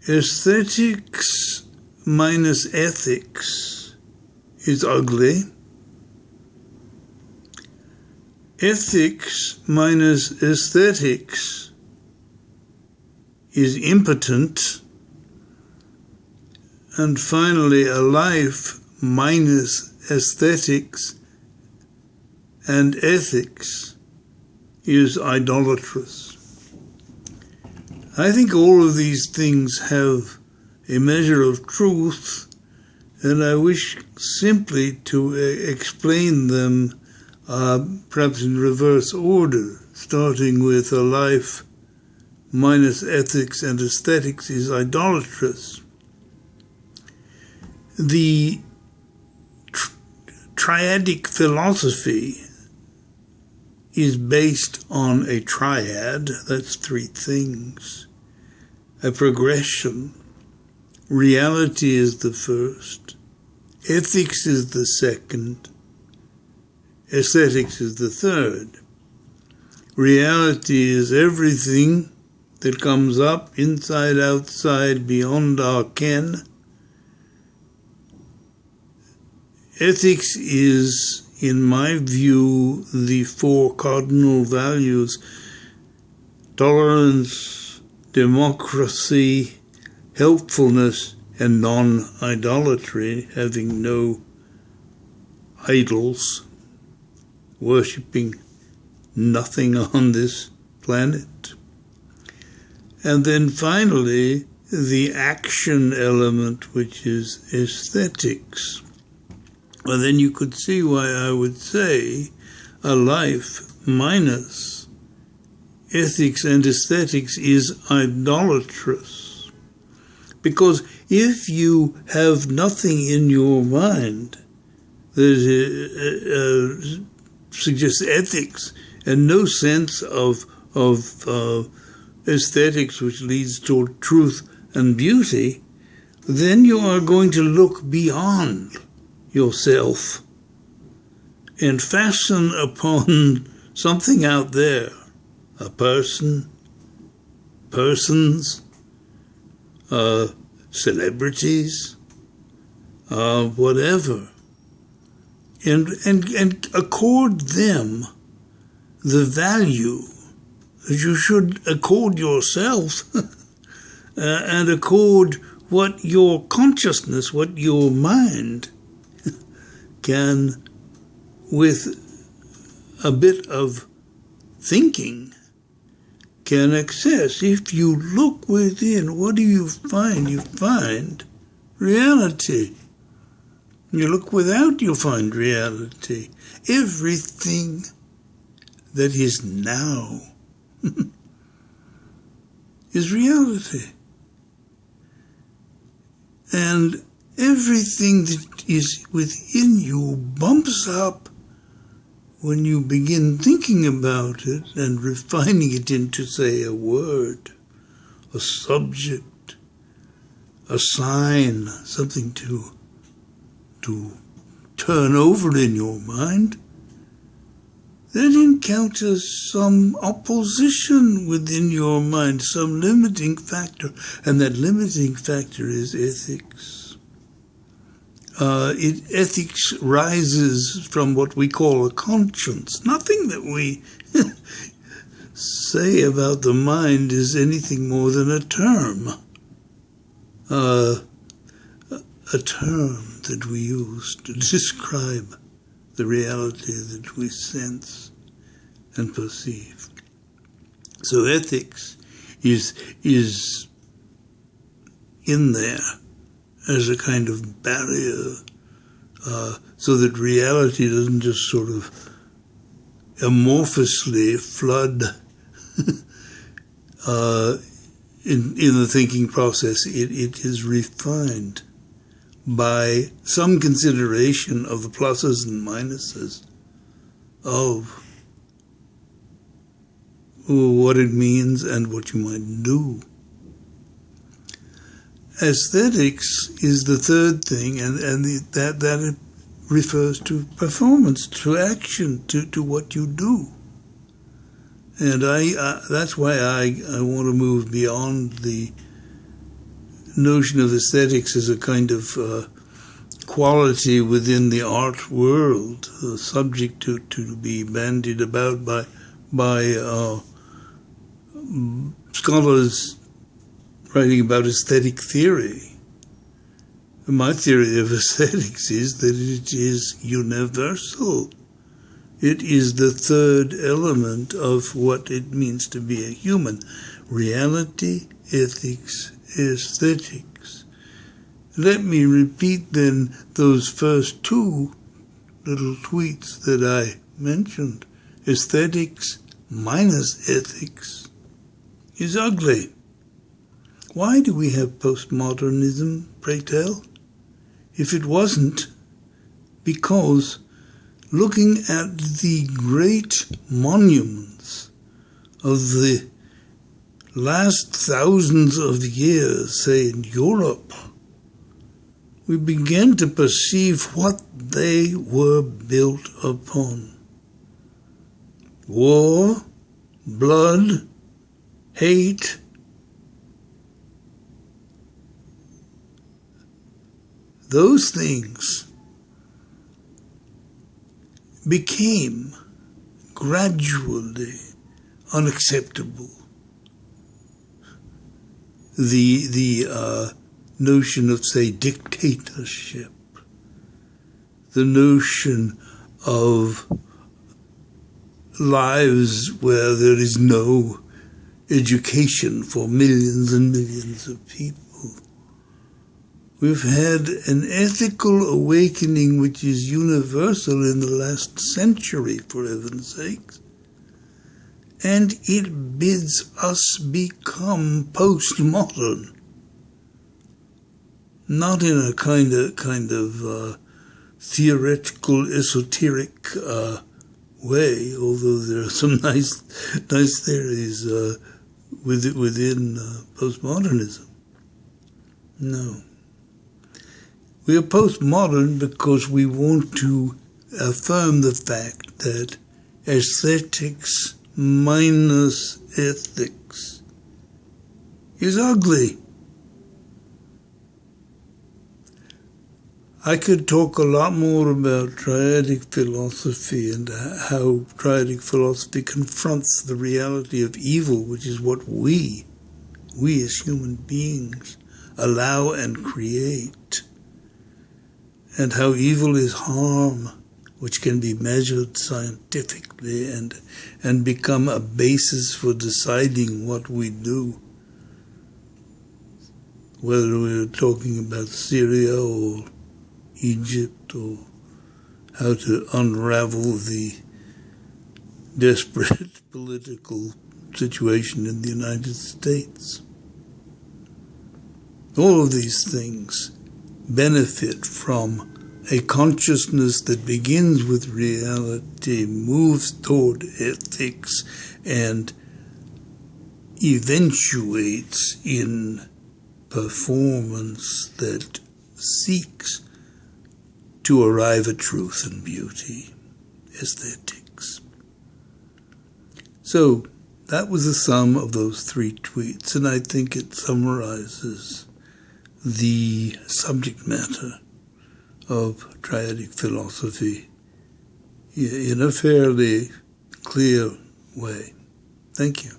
Aesthetics minus ethics is ugly. Ethics minus aesthetics is impotent. And finally, a life minus aesthetics and ethics is idolatrous. I think all of these things have a measure of truth, and I wish simply to explain them perhaps in reverse order, starting with a life minus ethics and aesthetics is idolatrous. The triadic philosophy is based on a triad, that's three things, a progression. Reality is the first, ethics is the second, aesthetics is the third. Reality is everything that comes up, inside, outside, beyond our ken. Ethics is, in my view, the four cardinal values: tolerance, democracy, helpfulness, and non-idolatry, having no idols, worshipping nothing on this planet. And then finally, the action element, which is aesthetics. Well, then you could see why I would say a life minus ethics and aesthetics is idolatrous. Because if you have nothing in your mind that suggests ethics and no sense of aesthetics, which leads toward truth and beauty, then you are going to look beyond yourself and fasten upon something out there, a person, persons, celebrities, whatever, and accord them the value that you should accord yourself and accord what your consciousness, what your mind can, with a bit of thinking, can access. If you look within, what do you find? You find reality. You look without, you find reality. Everything that is now is reality. And everything that is within you bumps up when you begin thinking about it and refining it into, say, a word, a subject, a sign, something to turn over in your mind, that encounters some opposition within your mind, some limiting factor, and that limiting factor is ethics. Ethics rises from what we call a conscience. Nothing that we say about the mind is anything more than a term. A term that we use to describe the reality that we sense and perceive. So ethics is in there as a kind of barrier, so that reality doesn't just sort of amorphously flood in the thinking process. It is refined by some consideration of the pluses and minuses of what it means and what you might do. Aesthetics is the third thing, and that refers to performance, to action, to what you do. And that's why I want to move beyond the notion of aesthetics as a kind of quality within the art world, subject to be bandied about by scholars writing about aesthetic theory. My theory of aesthetics is that it is universal. It is the third element of what it means to be a human. Reality, ethics, aesthetics. Let me repeat then those first two little tweets that I mentioned. Aesthetics minus ethics is ugly. Why do we have postmodernism, pray tell? If it wasn't because looking at the great monuments of the last thousands of years, say in Europe, we began to perceive what they were built upon. War, blood, hate, those things became gradually unacceptable. The notion of, say, dictatorship, the notion of lives where there is no education for millions and millions of people. We've had an ethical awakening which is universal in the last century, for heaven's sakes. And it bids us become postmodern. Not in a kind of theoretical, esoteric way, although there are some nice theories within postmodernism. No. We are postmodern because we want to affirm the fact that aesthetics minus ethics is ugly. I could talk a lot more about triadic philosophy and how triadic philosophy confronts the reality of evil, which is what we as human beings allow and create, and how evil is harm, which can be measured scientifically and become a basis for deciding what we do, whether we're talking about Syria or Egypt, or how to unravel the desperate political situation in the United States. All of these things benefit from a consciousness that begins with reality, moves toward ethics, and eventuates in performance that seeks to arrive at truth and beauty, aesthetics. So that was the sum of those three tweets, and I think it summarizes the subject matter of triadic philosophy in a fairly clear way. Thank you.